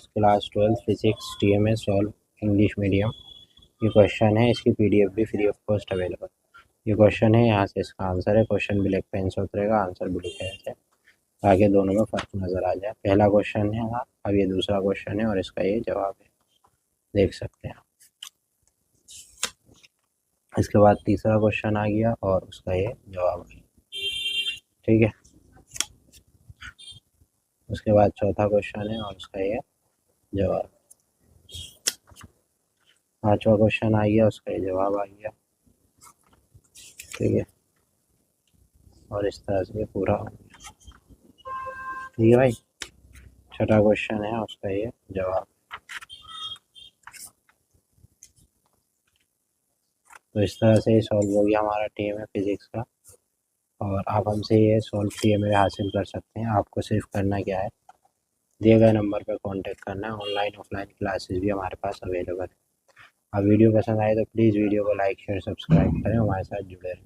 Class 12 physics TMS solve English medium. ये question है, इसकी PDF भी फ्री ऑफ कॉस्ट अवेलेबल। ये क्वेश्चन है, यहाँ से इसका आंसर है। क्वेश्चन ब्लैक पेन से उतरेगा, आंसर ब्लू पेन से, ताकि दोनों में फर्क नज़र आ जाए। पहला क्वेश्चन है, अब ये दूसरा क्वेश्चन है और इसका ये जवाब है, देख सकते हैं। इसके बाद तीसरा क्वेश्चन आ गया और उसका ये जवाब है, ठीक है। उसके बाद चौथा क्वेश्चन है और उसका ये जवाब। पांचवा क्वेश्चन आ गया, उसका ये जवाब आ गया, ठीक है। और इस तरह से पूरा हो गया, ठीक है भाई। छठा क्वेश्चन है, उसका ये जवाब। तो इस तरह से सॉल्व हो गया हमारा TMA फिजिक्स का। और आप हमसे ये सॉल्व TMA हासिल कर सकते हैं। आपको सिर्फ करना क्या है, दिए गए नंबर पर कांटेक्ट करना है। ऑनलाइन ऑफलाइन क्लासेस भी हमारे पास अवेलेबल है। अब वीडियो पसंद आए तो प्लीज़ वीडियो को लाइक शेयर सब्सक्राइब करें, हमारे साथ जुड़े रहें।